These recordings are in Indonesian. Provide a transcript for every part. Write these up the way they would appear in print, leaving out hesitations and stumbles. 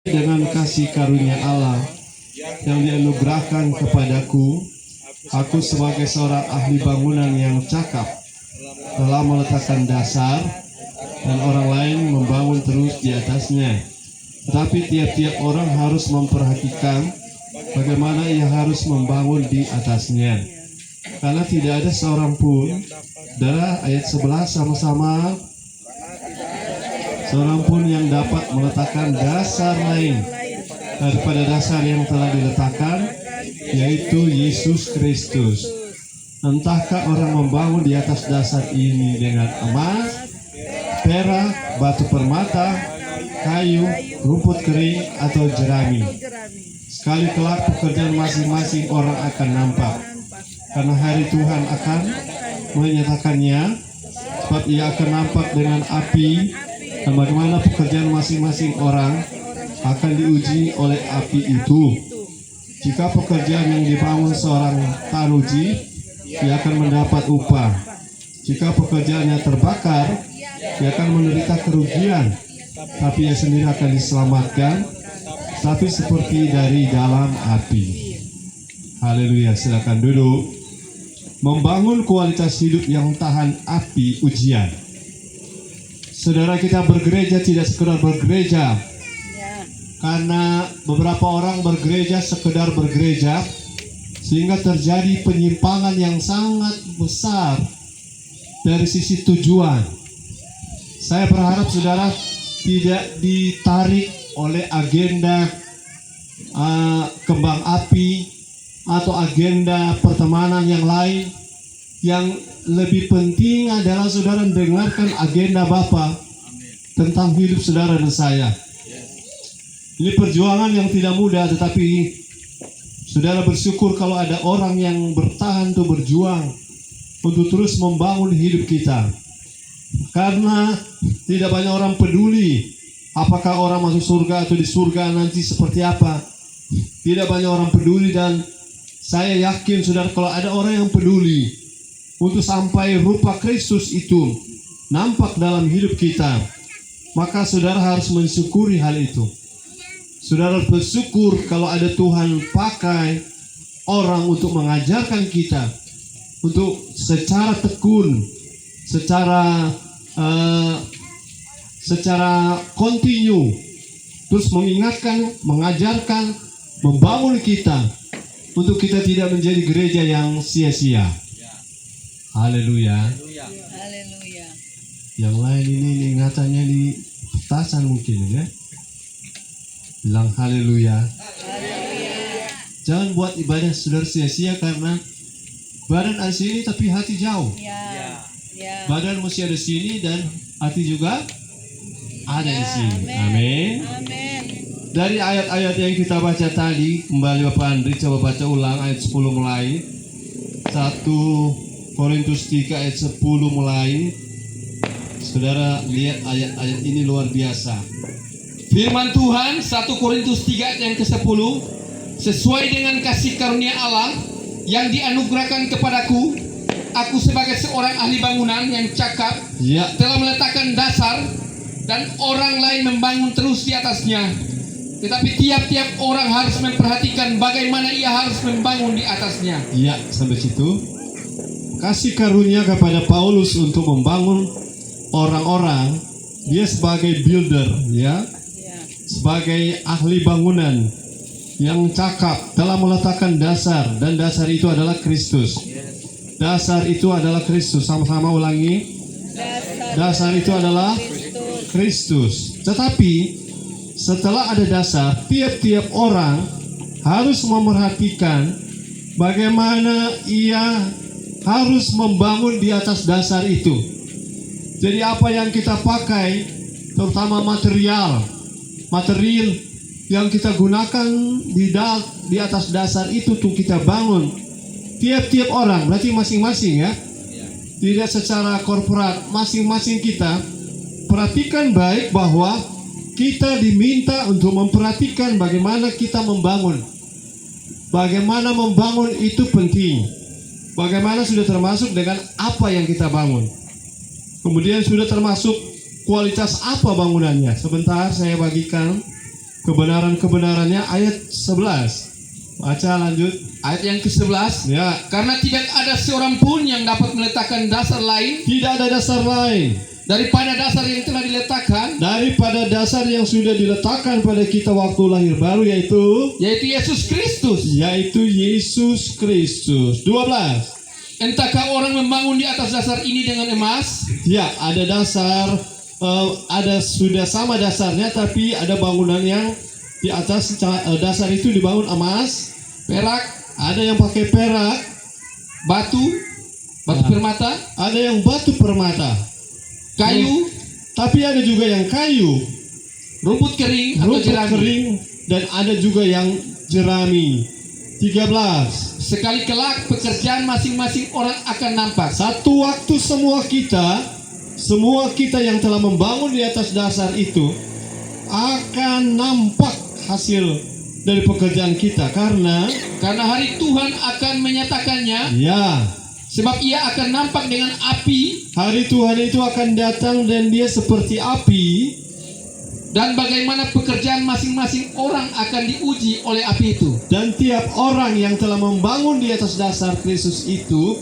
Dengan kasih karunia Allah yang dianugerahkan kepadaku, aku sebagai seorang ahli bangunan yang cakap telah meletakkan dasar dan orang lain membangun terus di atasnya. Tetapi tiap-tiap orang harus memperhatikan bagaimana ia harus membangun di atasnya. Karena tidak ada seorang pun, saudara, ayat 11 sama-sama, seorang pun yang dapat meletakkan dasar lain daripada dasar yang telah diletakkan, yaitu Yesus Kristus. Entahkah orang membangun di atas dasar ini dengan emas, perak, batu permata, kayu, rumput kering, atau jerami. Sekali kelak pekerjaan masing-masing orang akan nampak, karena hari Tuhan akan menyatakannya, sebab ia akan nampak dengan api, dan bagaimana pekerjaan masing-masing orang akan diuji oleh api itu. Jika pekerjaan yang dibangun seorang taruji, ia akan mendapat upah. Jika pekerjaannya terbakar, ia akan menderita kerugian, tapi ia sendiri akan diselamatkan, tapi seperti dari dalam api. Haleluya, silakan duduk. Membangun kualitas hidup yang tahan api ujian. Saudara, kita bergereja tidak sekedar bergereja, karena beberapa orang bergereja sekedar bergereja, sehingga terjadi penyimpangan yang sangat besar dari sisi tujuan. Saya berharap saudara tidak ditarik oleh agenda kembang api atau agenda pertemanan yang lain. Yang lebih penting adalah saudara dengarkan agenda Bapa tentang hidup saudara dan saya. Ini perjuangan yang tidak mudah, tetapi saudara bersyukur kalau ada orang yang bertahan untuk berjuang untuk terus membangun hidup kita. Karena tidak banyak orang peduli apakah orang masuk surga atau di surga nanti seperti apa. Tidak banyak orang peduli, dan saya yakin saudara kalau ada orang yang peduli untuk sampai rupa Kristus itu nampak dalam hidup kita, maka saudara harus mensyukuri hal itu. Saudara bersyukur kalau ada Tuhan pakai orang untuk mengajarkan kita, untuk secara tekun, secara kontinu, terus mengingatkan, mengajarkan, membangun kita, untuk kita tidak menjadi gereja yang sia-sia. Haleluya. Haleluya. Yang lain ini ingatannya di petasan mungkin ya. Bilang haleluya. Haleluya. Jangan buat ibadah saudara sia-sia karena badan ada sini tapi hati jauh. Ya. Ya. Badan mesti ada sini dan hati juga ada di sini. Amin. Amin. Dari ayat-ayat yang kita baca tadi, kembali Bapak Andri coba baca ulang ayat 10 mulai. 1 Korintus 3 ayat 10 mulai. Saudara lihat ayat-ayat ini luar biasa. Firman Tuhan 1 Korintus 3 ayat yang ke-10, sesuai dengan kasih karunia Allah yang dianugerahkan kepadaku, aku sebagai seorang ahli bangunan yang cakap telah meletakkan dasar, dan orang lain membangun terus di atasnya. Tetapi tiap-tiap orang harus memperhatikan bagaimana ia harus membangun di atasnya. Ya, sampai situ. Kasih karunia kepada Paulus untuk membangun orang-orang, dia sebagai builder, ya, sebagai ahli bangunan yang cakap telah meletakkan dasar, dan dasar itu adalah Kristus. Dasar itu adalah Kristus. Sama-sama ulangi. Dasar itu adalah Kristus. Tetapi setelah ada dasar, tiap-tiap orang harus memperhatikan bagaimana ia harus membangun di atas dasar itu. Jadi apa yang kita pakai, terutama material yang kita gunakan di atas dasar itu tuh kita bangun. Tiap-tiap orang, berarti masing-masing ya. Tidak secara korporat, masing-masing kita perhatikan baik bahwa kita diminta untuk memperhatikan bagaimana kita membangun. Bagaimana membangun itu penting. Bagaimana sudah termasuk dengan apa yang kita bangun. Kemudian sudah termasuk kualitas apa bangunannya. Sebentar saya bagikan kebenaran-kebenarannya ayat 11. Baca lanjut. Ayat yang ke-11. Ya, Karena tidak ada seorang pun yang dapat meletakkan dasar lain tidak ada dasar lain daripada dasar yang telah diletakkan, daripada dasar yang sudah diletakkan pada kita waktu lahir baru, yaitu Yesus Kristus. Yesus Kristus. 12. Entahkah orang membangun di atas dasar ini dengan emas, Ya, ada dasar, ada sudah sama dasarnya, tapi ada bangunan yang di atas dasar itu dibangun emas, perak, ada yang pakai perak, batu Nah. permata, ada yang batu permata, kayu, tapi ada juga yang kayu, rumput kering atau rumput jerami. kering, dan ada juga yang jerami. 13. Sekali kelak pekerjaan masing-masing orang akan nampak. Satu waktu semua kita yang telah membangun di atas dasar itu akan nampak hasil dari pekerjaan kita, karena hari Tuhan akan menyatakannya, ya, sebab ia akan nampak dengan api, hari Tuhan itu akan datang dan dia seperti api, dan bagaimana pekerjaan masing-masing orang akan diuji oleh api itu. dan tiap orang yang telah membangun di atas dasar Kristus itu,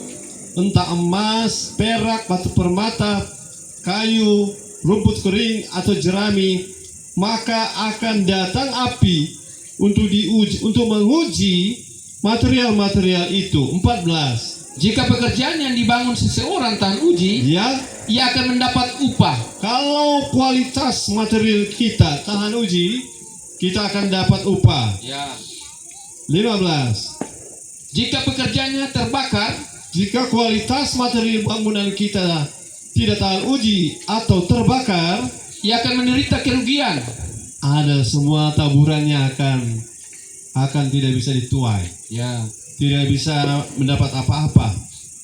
entah emas, perak, batu permata, kayu, rumput kering atau jerami, maka akan datang api untuk diuji, untuk menguji material-material itu. 14. Jika pekerjaan yang dibangun seseorang tahan uji, Ya, ia akan mendapat upah. kalau kualitas material kita tahan uji, kita akan dapat upah. 15. Jika pekerjaannya terbakar, Jika kualitas material bangunan kita tidak tahan uji atau terbakar, ia akan menderita kerugian. ada semua taburannya akan tidak bisa dituai. Tidak bisa mendapat apa-apa.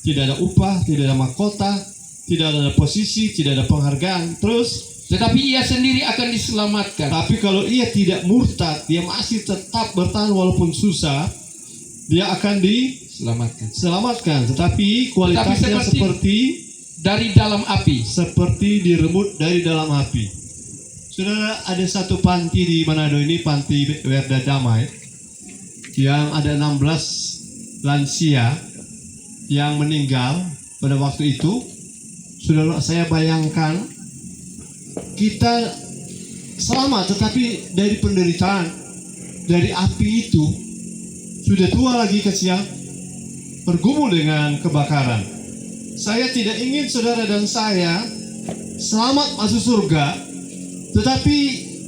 Tidak ada upah, tidak ada mahkota, tidak ada posisi, tidak ada penghargaan. Terus, Tetapi ia sendiri akan diselamatkan. tapi kalau ia tidak murtad, dia masih tetap bertahan walaupun susah, dia akan Selamatkan. diselamatkan. Tetapi kualitasnya seperti dari dalam api. seperti diremut dari dalam api. Saudara, ada satu panti di Manado ini, panti Werda Damai, yang ada 16 lansia yang meninggal pada waktu itu. Saudara, saya bayangkan kita selamat, tetapi dari penderitaan, dari api itu, sudah tua lagi kasihan, bergumul dengan kebakaran. Saya tidak ingin saudara dan saya selamat masuk surga, tetapi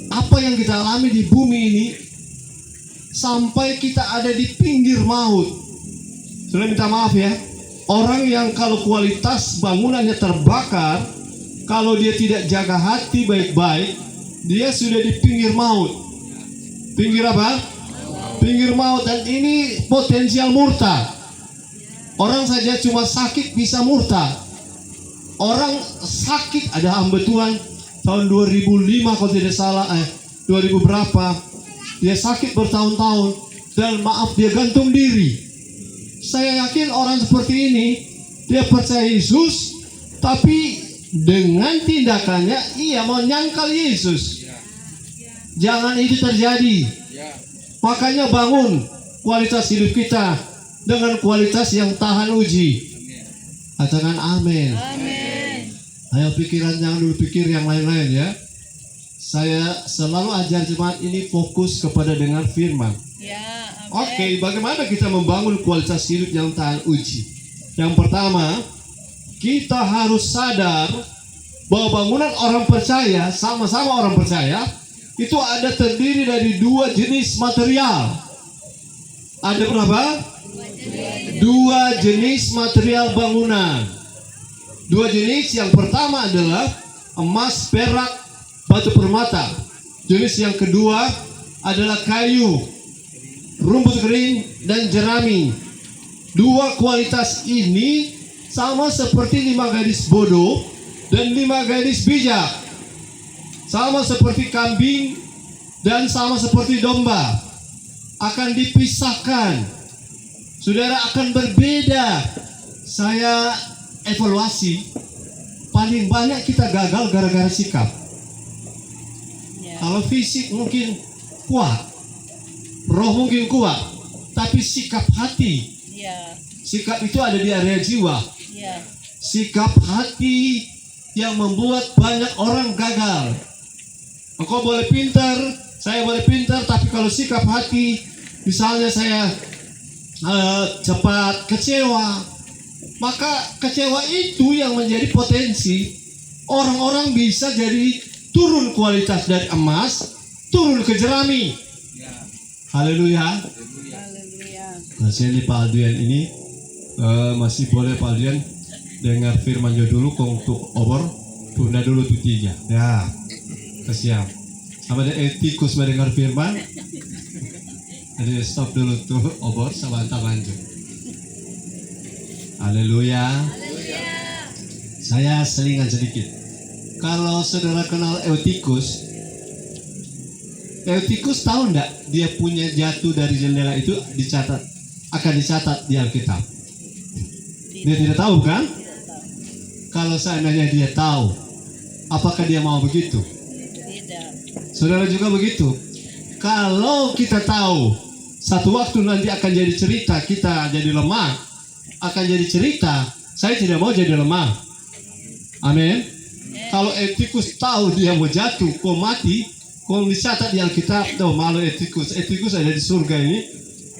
apa yang kita alami di bumi ini sampai kita ada di pinggir maut. Saudara, minta maaf ya, orang yang kalau kualitas bangunannya terbakar, kalau dia tidak jaga hati baik-baik, dia sudah di pinggir maut. Pinggir apa? Pinggir maut. Dan ini potensial murtad. Orang saja cuma sakit bisa murtad. Orang sakit, ada hamba Tuhan tahun 2005 kalau tidak salah, 2000 berapa, dia sakit bertahun-tahun dan maaf dia gantung diri. Saya yakin orang seperti ini, dia percaya Yesus, tapi dengan tindakannya ia mau nyangkal Yesus. Jangan itu terjadi. Makanya bangun kualitas hidup kita dengan kualitas yang tahan uji. Katakan amin. Amin. Ayo pikiran, jangan dulu pikir yang lain-lain ya. Saya selalu ajar jemaat ini fokus kepada dengar firman. Ya, amin. Oke, bagaimana kita membangun kualitas hidup yang tahan uji? Yang pertama, kita harus sadar bahwa bangunan orang percaya, sama-sama orang percaya, itu ada terdiri dari dua jenis material. Ada berapa? Dua jenis material bangunan. Dua jenis, yang pertama adalah emas, perak, batu permata. Jenis yang kedua adalah kayu, rumput kering, dan jerami. Dua kualitas ini sama seperti 5 gadis bodoh dan 5 gadis bijak. Sama seperti kambing dan sama seperti domba. Akan dipisahkan. Saudara, akan berbeda. Saya evaluasi, paling banyak kita gagal gara-gara sikap. Ya. Kalau fisik mungkin kuat, roh mungkin kuat, tapi sikap hati, Ya. sikap itu ada di area jiwa. Ya. Sikap hati yang membuat banyak orang gagal. Engkau boleh pintar, saya boleh pintar, tapi kalau sikap hati, misalnya saya cepat kecewa, maka kecewa itu yang menjadi potensi orang-orang bisa jadi turun kualitas dari emas, turun ke jerami. Haleluya. Haleluya. Kasihan nih Pak Adrian ini masih boleh Pak Adrian dengar firman dulu untuk obor, tunda dulu tuh 3. Ya, kasihan. Sama ada etikus mendengar firman. Jadi stop dulu tuh obor sama lanjut. Haleluya. Saya selingan sedikit. Kalau saudara kenal Eutikus tahu enggak dia punya jatuh dari jendela itu akan dicatat di Alkitab. Dia tidak tahu kan? Kalau seandainya dia tahu, apakah dia mau begitu? Tidak. Saudara juga begitu. Kalau kita tahu satu waktu nanti akan jadi cerita kita jadi lemah, akan jadi cerita saya tidak mau jadi lemah. Amin. Kalau Eutikus tahu dia mau jatuh, kok mati, kok dicatat di Alkitab, doh malu Eutikus. Eutikus ada di surga ini.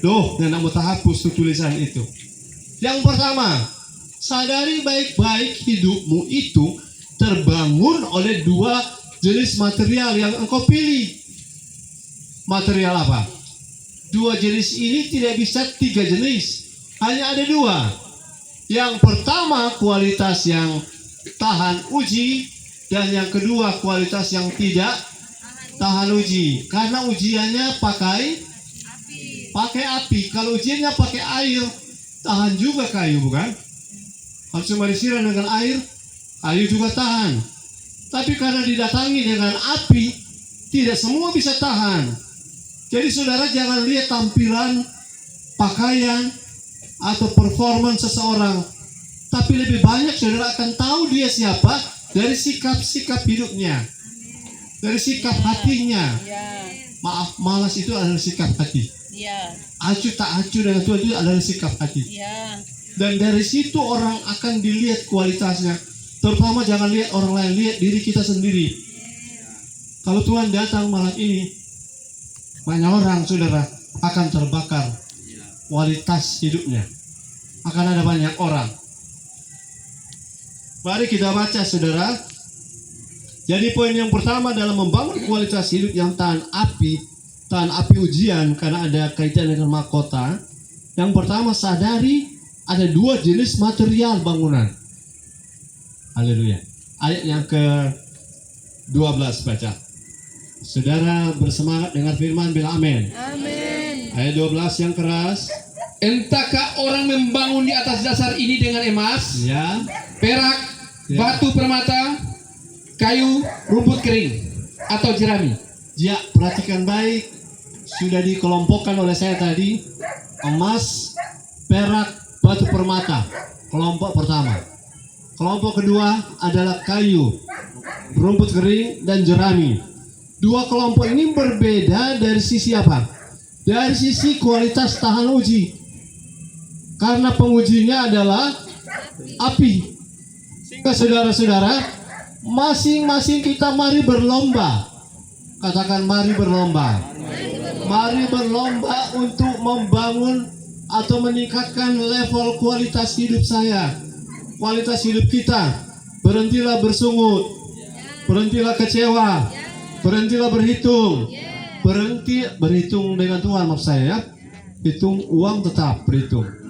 Doh, dan mau hapus tuh tulisan itu. Yang pertama, sadari baik-baik hidupmu itu terbangun oleh 2 jenis material yang engkau pilih. Material apa? 2 jenis ini tidak bisa 3 jenis. Hanya ada 2. Yang pertama kualitas yang tahan uji, dan yang kedua kualitas yang tidak tahan uji. Karena ujiannya pakai api. Kalau ujiannya pakai air, tahan juga kayu, bukan? Kalau cuma disiram dengan air, kayu juga tahan. Tapi karena didatangi dengan api, tidak semua bisa tahan. Jadi saudara jangan lihat tampilan, pakaian, atau performa seseorang, tapi lebih banyak saudara akan tahu dia siapa dari sikap-sikap hidupnya, dari sikap hatinya. Ya. Maaf, malas itu adalah sikap hati. Ya. Acuh tak acuh dengan Tuhan itu adalah sikap hati. Ya. Dan dari situ orang akan dilihat kualitasnya. Terutama jangan lihat orang lain, lihat diri kita sendiri. Kalau Tuhan datang malam ini, banyak orang saudara akan terbakar kualitas hidupnya. Akan ada banyak orang. Mari kita baca saudara. Jadi poin yang pertama dalam membangun kualitas hidup yang tahan api ujian, karena ada kaitan dengan mahkota. Yang pertama, sadari ada 2 jenis material bangunan. Haleluya. Ayat yang ke-12 baca. Saudara bersemangat dengar firman, bilang amin. Amin. Ayat 12 yang keras. Entahkah orang membangun di atas dasar ini dengan emas, Ya. perak, Ya. batu permata, kayu, rumput kering, atau jerami? Ya, perhatikan baik. Sudah dikelompokkan oleh saya tadi. Emas, perak, batu permata. Kelompok pertama. Kelompok kedua adalah kayu, rumput kering, dan jerami. 2 kelompok ini berbeda dari sisi apa? Dari sisi kualitas tahan uji. Karena pengujinya adalah api. Sehingga saudara-saudara, masing-masing kita mari berlomba. Katakan mari berlomba. Mari berlomba untuk membangun atau meningkatkan level kualitas hidup saya. Kualitas hidup kita. Berhentilah bersungut. Berhentilah kecewa. Berhentilah berhitung. Berhenti berhitung dengan Tuhan, maksud saya ya. Hitung uang tetap berhitung.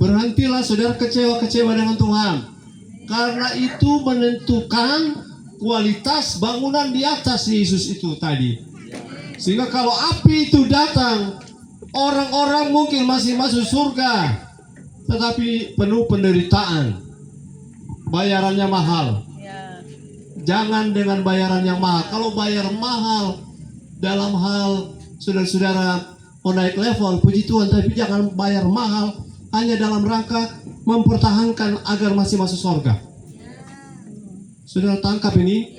Berhentilah saudara kecewa-kecewa dengan Tuhan. Karena itu menentukan kualitas bangunan di atas Yesus itu tadi. Sehingga kalau api itu datang, orang-orang mungkin masih masuk surga, tetapi penuh penderitaan. Bayarannya mahal. Ya. Jangan dengan bayaran yang mahal. Kalau bayar mahal dalam hal saudara-saudara mau naik level, puji Tuhan, tapi jangan bayar mahal hanya dalam rangka mempertahankan agar masih masuk surga. Saudara tangkap ini?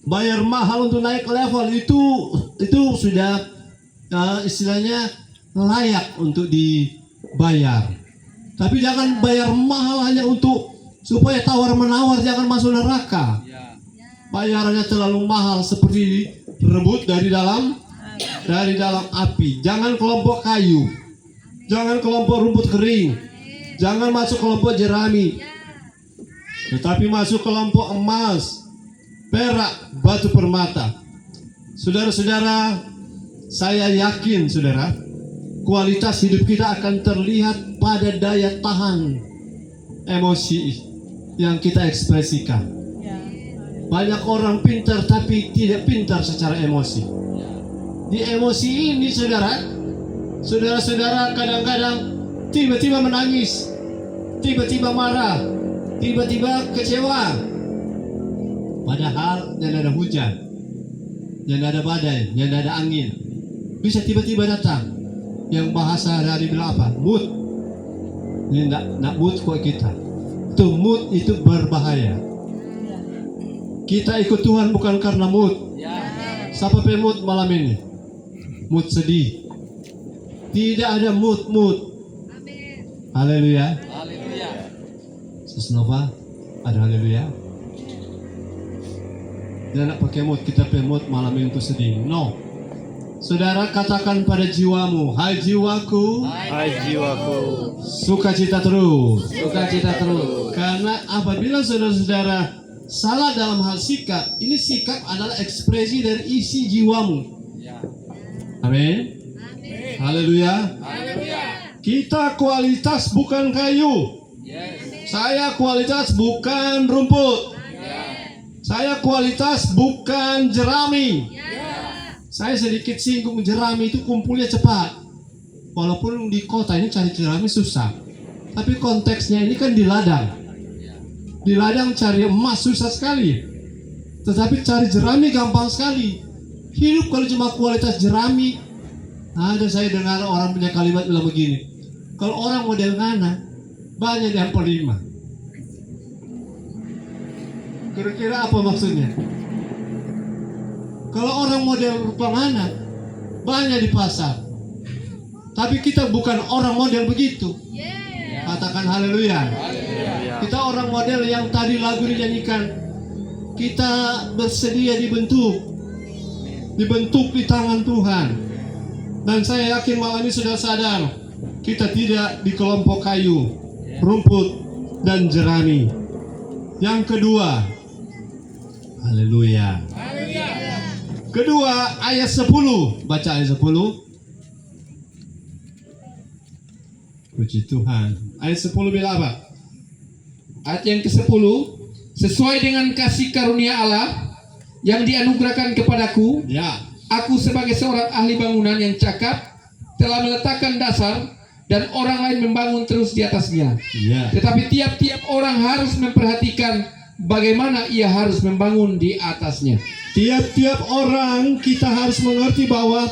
bayar mahal untuk naik level itu sudah istilahnya layak untuk dibayar. Tapi jangan bayar mahal hanya untuk supaya tawar-menawar, jangan masuk neraka. Bayarannya terlalu mahal seperti rebut dari dalam api. Jangan kelompok kayu, jangan kelompok rumput kering, jangan masuk kelompok jerami, tetapi masuk kelompok emas, perak, batu permata. Saudara-saudara, saya yakin saudara, kualitas hidup kita akan terlihat pada daya tahan emosi yang kita ekspresikan. Banyak orang pintar tapi tidak pintar secara emosi. Di emosi ini saudara-saudara kadang-kadang tiba-tiba menangis, tiba-tiba marah, tiba-tiba kecewa. Padahal yang ada hujan, yang ada badai, yang ada angin, bisa tiba-tiba datang. Yang bahasa dari bilang apa? Mood. Ini nak mood kok kita. Itu mood itu berbahaya. Kita ikut Tuhan bukan karena mood. Siapa mood malam ini? Mood sedih. Tidak ada mood. Haleluya. Sesnova, ada haleluya. Dia nak pakai mood, kita pakai mood malam ini untuk sedih. No. Saudara, katakan pada jiwamu, hai jiwaku, sukacita terus. Karena apabila saudara-saudara salah dalam hal sikap, ini sikap adalah ekspresi dari isi jiwamu. Amin. Haleluya. Kita kualitas bukan kayu. Saya kualitas bukan rumput. Saya kualitas bukan jerami. Saya sedikit singgung, jerami itu kumpulnya cepat. Walaupun di kota ini cari jerami susah. Tapi konteksnya ini kan di ladang. Di ladang cari emas susah sekali. Tetapi cari jerami gampang sekali. Hidup kalau cuma kualitas jerami. Ada saya dengar orang punya kalimat bilang begini. Kalau orang model ngana, banyak yang pelima. Kira-kira apa maksudnya? Kalau orang model rupa ngana, banyak di pasar. Tapi kita bukan orang model begitu. Katakan haleluya. Kita orang model yang tadi lagu dinyanyikan. Kita bersedia dibentuk di tangan Tuhan. Dan saya yakin malam ini sudah sadar, kita tidak di kelompok kayu, rumput, dan jerami. Yang kedua, haleluya. Kedua, ayat 10. Baca ayat 10. Puji Tuhan. Ayat 10 bilang apa? Ayat yang ke-10, sesuai dengan kasih karunia Allah yang dianugerahkan kepadaku, Ya. aku sebagai seorang ahli bangunan yang cakap telah meletakkan dasar dan orang lain membangun terus di atasnya. Ya. Tetapi tiap-tiap orang harus memperhatikan bagaimana ia harus membangun di atasnya. Tiap-tiap orang kita harus mengerti bahwa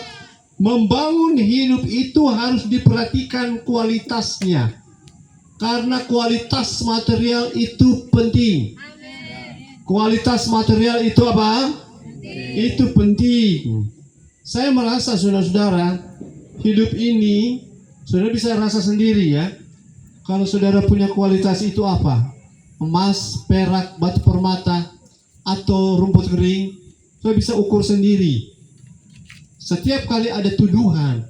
membangun hidup itu harus diperhatikan kualitasnya. Karena kualitas material itu penting. Kualitas material itu apa? Itu penting. Saya merasa saudara-saudara, hidup ini saudara bisa rasa sendiri ya. Kalau saudara punya kualitas itu apa? Emas, perak, batu permata, atau rumput kering, saudara bisa ukur sendiri. Setiap kali ada tuduhan,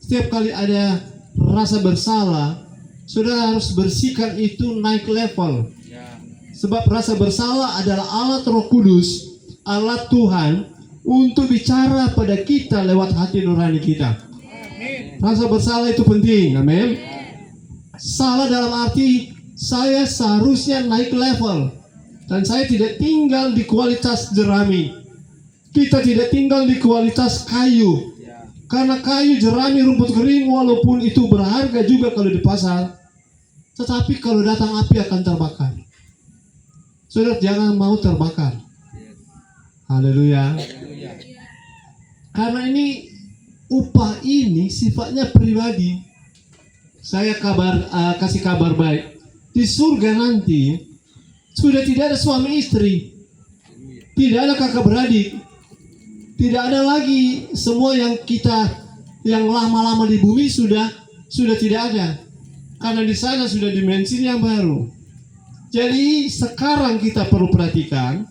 setiap kali ada rasa bersalah, saudara harus bersihkan itu naik level. Sebab rasa bersalah adalah alat Roh Kudus, alat Tuhan untuk bicara pada kita lewat hati nurani kita. Rasa bersalah itu penting, amin. Salah dalam arti saya seharusnya naik level. Dan saya tidak tinggal di kualitas jerami. Kita tidak tinggal di kualitas kayu. Karena kayu, jerami, rumput kering walaupun itu berharga juga kalau di pasar, tetapi kalau datang api akan terbakar. Saudara jangan mau terbakar. Haleluya. Karena ini upah ini sifatnya pribadi. Saya kasih kabar baik. Di surga nanti sudah tidak ada suami istri, Tidak ada kakak beradik. Tidak ada lagi semua yang lama-lama di bumi sudah tidak ada. Karena di sana sudah dimensi yang baru. Jadi sekarang kita perlu perhatikan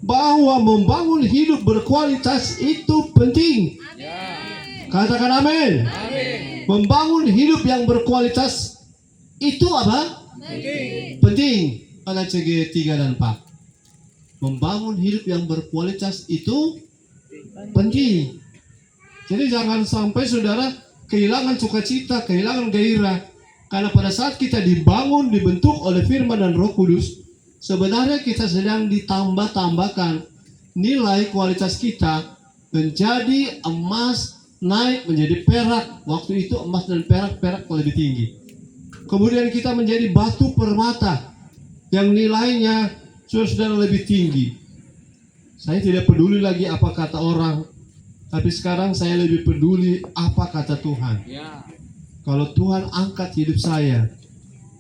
bahwa membangun hidup berkualitas itu penting. Katakan amin. Membangun hidup yang berkualitas itu apa? Penting. Pada CG 3 dan 4. Membangun hidup yang berkualitas itu penting. Jadi jangan sampai saudara kehilangan sukacita, kehilangan gairah. Karena pada saat kita dibangun, dibentuk oleh firman dan Roh Kudus, sebenarnya kita sedang ditambah-tambahkan nilai kualitas kita menjadi emas, naik menjadi perak. Waktu itu emas dan perak lebih tinggi. Kemudian kita menjadi batu permata yang nilainya saudara lebih tinggi. Saya tidak peduli lagi apa kata orang, tapi sekarang saya lebih peduli apa kata Tuhan. Kalau Tuhan angkat hidup saya,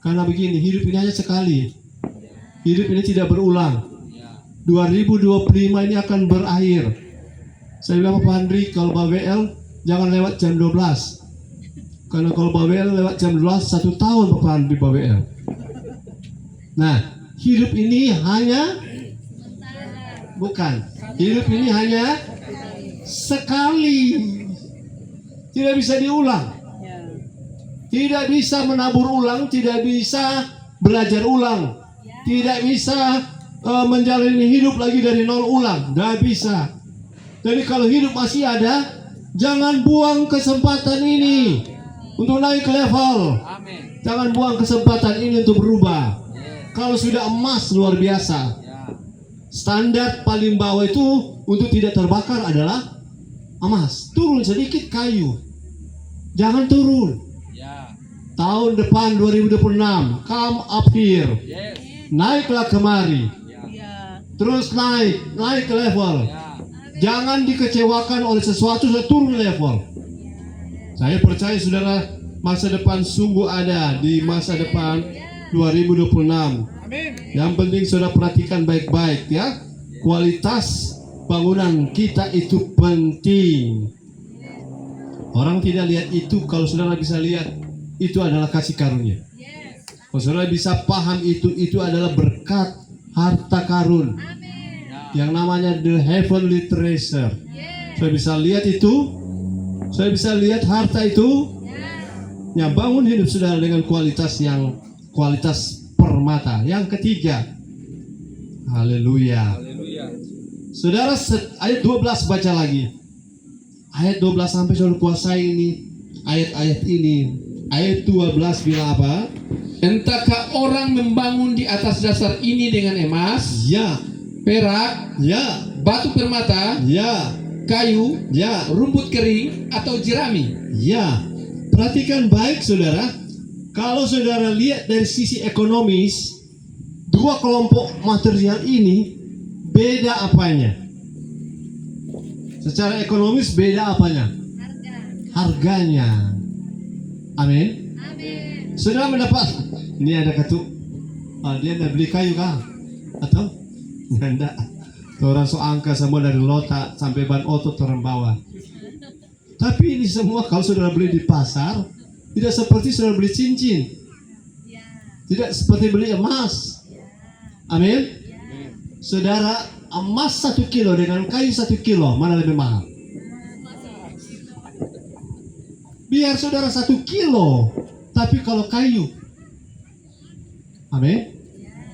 karena begini, hidup ini hanya sekali. Hidup ini tidak berulang. 2025 ini akan berakhir. Saya bilang Pak Andri, kalau BWL jangan lewat jam 12. Karena kalau BWL lewat jam 12, 1 tahun Pak Andri BWL. Nah, hidup ini hanya bukan. Hidup ini hanya sekali. Tidak bisa diulang. Tidak bisa menabur ulang, tidak bisa belajar ulang, tidak bisa menjalani hidup lagi dari nol ulang, tidak bisa. Jadi kalau hidup masih ada, jangan buang kesempatan ini untuk naik level. Jangan buang kesempatan ini untuk berubah. Kalau sudah emas luar biasa, standar paling bawah itu untuk tidak terbakar adalah emas. Turun sedikit kayu, jangan turun. Tahun depan 2026, come up here, naiklah kemari, terus naik ke level. Jangan dikecewakan oleh sesuatu, sudah turun level. Saya percaya saudara, masa depan sungguh ada di masa depan 2026. Yang penting saudara perhatikan baik-baik ya, kualitas bangunan kita itu penting. Orang tidak lihat itu, kalau saudara bisa lihat, itu adalah kasih karunia. Kalau saudara bisa paham itu adalah berkat harta karun. Yang namanya the heavenly treasure. Saya bisa lihat itu, saya bisa lihat harta itu. Yang bangun hidup saudara dengan kualitas permata. Yang ketiga, haleluya. Saudara, ayat 12 baca lagi. Ayat 12 sampai saudara kuasai ini, ayat-ayat ini. Ayat 12 bilang apa? Entahkah orang membangun di atas dasar ini dengan emas, Ya, perak, ya, batu permata, ya, kayu, ya, rumput kering, atau jerami? ya. Perhatikan baik saudara. Kalau saudara lihat dari sisi ekonomis, dua kelompok material ini beda apanya? Secara ekonomis beda apanya? Harganya. Amin. Saudara mendapat, ini ada ketuk. Dia dah beli kayu kah? Atau? Tidak. Orang so angka semua dari lotak sampai ban otot orang bawa. Tapi ini semua kalau saudara beli di pasar, tidak seperti saudara beli cincin. Tidak seperti beli emas. Amin. Saudara, emas 1 kilo dengan kayu 1 kilo, mana lebih mahal? Biar saudara 1 kilo, tapi kalau kayu, amin.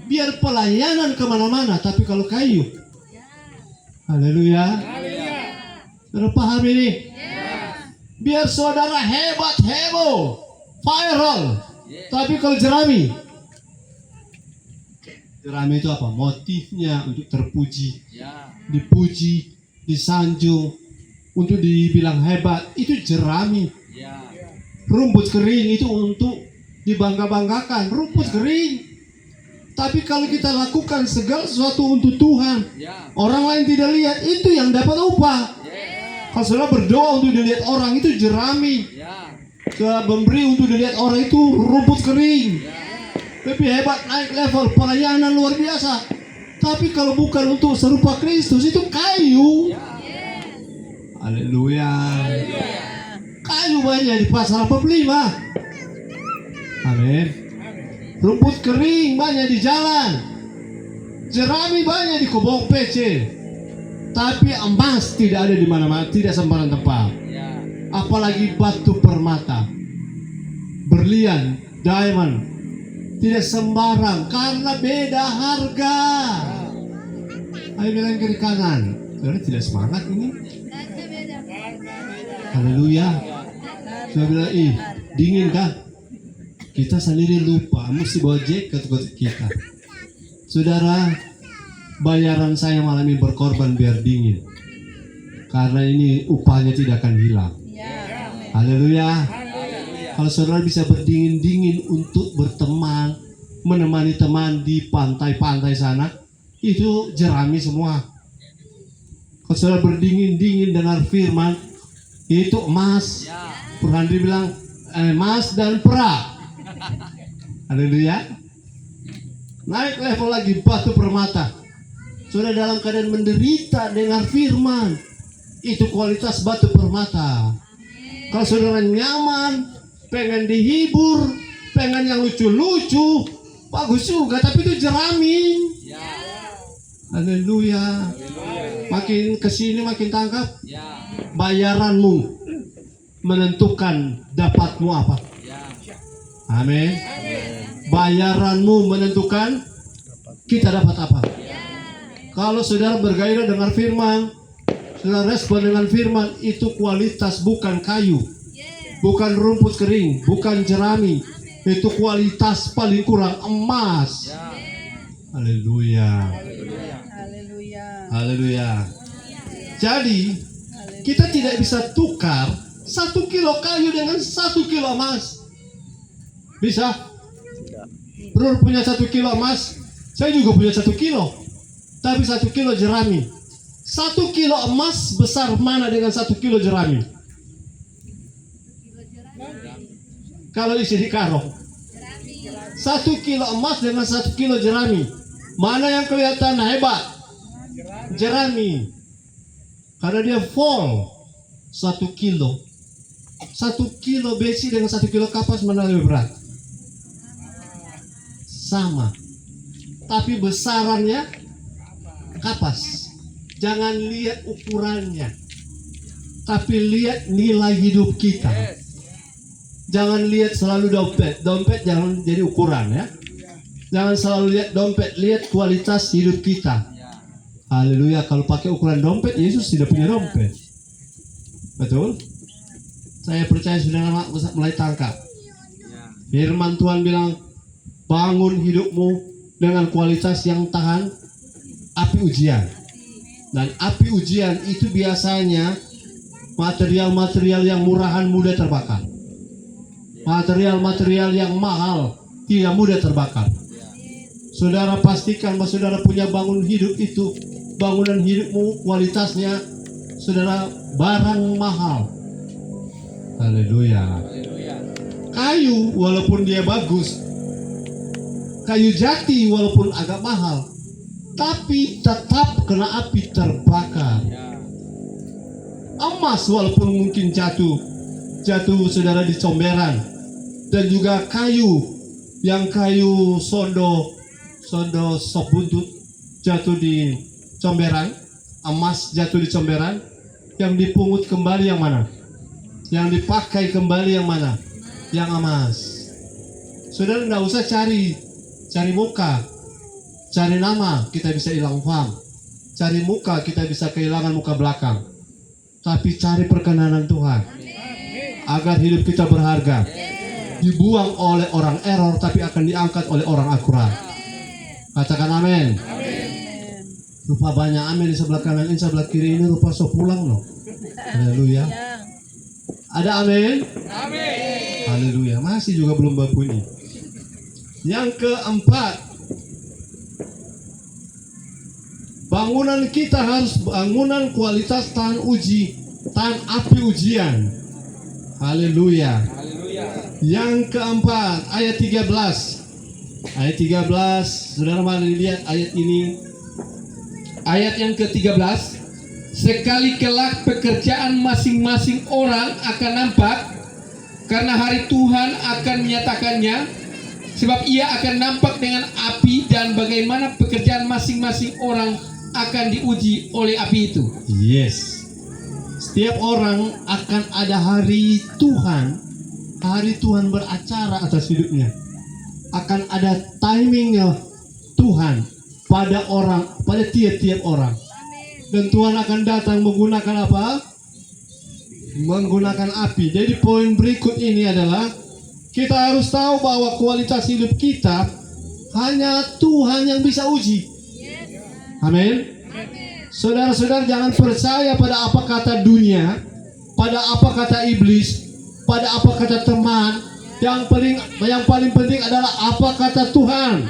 Biar pelayanan kemana-mana, tapi kalau kayu, haleluya. Saudara paham ini? Biar saudara hebat, heboh, viral, tapi kalau jerami itu apa? Motifnya untuk terpuji, dipuji, disanjung, untuk dibilang hebat, itu jerami. Rumput kering itu untuk dibangga-banggakan, rumput kering. Tapi kalau kita lakukan segala sesuatu untuk Tuhan, orang lain tidak lihat, itu yang dapat upah. Kalau saudara berdoa untuk dilihat orang, itu jerami. Saudara memberi untuk dilihat orang, itu rumput kering. Tapi hebat, naik level, pelayanan luar biasa. Tapi kalau bukan untuk serupa Kristus itu kayu. Haleluya. Kayu banyak di pasar 45. Amin. Rumput kering banyak di jalan. Jerami banyak di kobong PC. Tapi emas tidak ada di mana-mana, tidak sembarang tempat. Apalagi batu permata, berlian, diamond, tidak sembarang karena beda harga. Ayo bilang kiri kanan, saudara tidak semangat ini. Haleluya. Saya bilang, dingin kah? Kita sendiri lupa, mesti bawa jaket buat kita. Saudara, bayaran saya malam ini berkorban biar dingin. Karena ini upahnya tidak akan hilang. Haleluya. Kalau saudara bisa berdingin-dingin untuk berteman, menemani teman di pantai-pantai sana, itu jerami semua. Kalau saudara berdingin-dingin dengar firman, itu emas. Purhandri bilang, emas dan perak. Haleluya. Naik level lagi batu permata. Saudara dalam keadaan menderita dengar firman, itu kualitas batu permata. Kalau saudara nyaman, pengen dihibur, pengen yang lucu-lucu, bagus juga, tapi itu jerami. Haleluya. Makin kesini makin tangkap. Bayaranmu menentukan dapatmu apa. Amin. Bayaranmu menentukan kita dapat apa. Kalau saudara bergairah dengan firman, saudara respon dengan firman, itu kualitas, bukan kayu, bukan rumput kering, bukan jerami. Itu kualitas paling kurang emas. Haleluya. Haleluya. Jadi kita tidak bisa tukar 1 kilo kayu dengan 1 kilo emas. Bisa? Bro punya 1 kilo emas, saya juga punya 1 kilo. Tapi 1 kilo jerami. 1 kilo emas besar mana dengan 1 kilo jerami? Kalau isi di karung. 1 kilo emas dengan 1 kilo jerami. Mana yang kelihatan hebat? Jerami. Karena dia full 1 kilo. 1 kilo besi dengan 1 kilo kapas mana lebih berat? Sama. Tapi besarannya kapas. Jangan lihat ukurannya, tapi lihat nilai hidup kita. Jangan lihat selalu dompet. Dompet jangan jadi ukuran ya. Jangan selalu lihat dompet, lihat kualitas hidup kita. Haleluya. Kalau pakai ukuran dompet, Yesus tidak punya dompet. Betul? Saya percaya saudara mulai tangkap. Firman Tuhan bilang, bangun hidupmu dengan kualitas yang tahan api ujian. Dan api ujian itu biasanya material-material yang murahan mudah terbakar. Material-material yang mahal tidak mudah terbakar. Saudara pastikan bahwa saudara punya bangun hidup itu, bangunan hidupmu kualitasnya, saudara, barang mahal. Haleluya. Kayu walaupun dia bagus, kayu jati walaupun agak mahal, tapi tetap kena api terbakar. Emas walaupun mungkin jatuh saudara di comberan, dan juga kayu sondo sop buntut jatuh di comberan, emas jatuh di comberan, yang dipungut kembali yang mana? Yang dipakai kembali yang mana? Yang emas. Saudara tidak usah cari muka, cari nama, kita bisa hilang paham. Cari muka, kita bisa kehilangan muka belakang. Tapi cari perkenanan Tuhan, agar hidup kita berharga. Dibuang oleh orang error, tapi akan diangkat oleh orang akurat. Katakan amin. Rupa banyak amin di sebelah kanan ini, sebelah kiri ini rupa so pulang loh. Haleluya. Ada amin? Amin. Haleluya. Masih juga belum berbunyi. Yang keempat, bangunan kita harus bangunan kualitas tahan uji, tahan api ujian. Haleluya. Yang keempat, ayat 13. Ayat 13, saudara mari lihat ayat ini. ayat yang ke-13, sekali kelak pekerjaan masing-masing orang akan nampak, karena hari Tuhan akan menyatakannya, sebab ia akan nampak dengan api, dan bagaimana pekerjaan masing-masing orang akan diuji oleh api itu. Yes. Setiap orang akan ada hari Tuhan. Hari Tuhan beracara atas hidupnya. Akan ada timingnya Tuhan pada orang, pada tiap-tiap orang. Dan Tuhan akan datang menggunakan apa? Menggunakan api. Jadi poin berikut ini adalah kita harus tahu bahwa kualitas hidup kita hanya Tuhan yang bisa uji. Amin. Saudara-saudara, jangan percaya pada apa kata dunia, pada apa kata iblis, pada apa kata teman. Yang paling penting adalah apa kata Tuhan.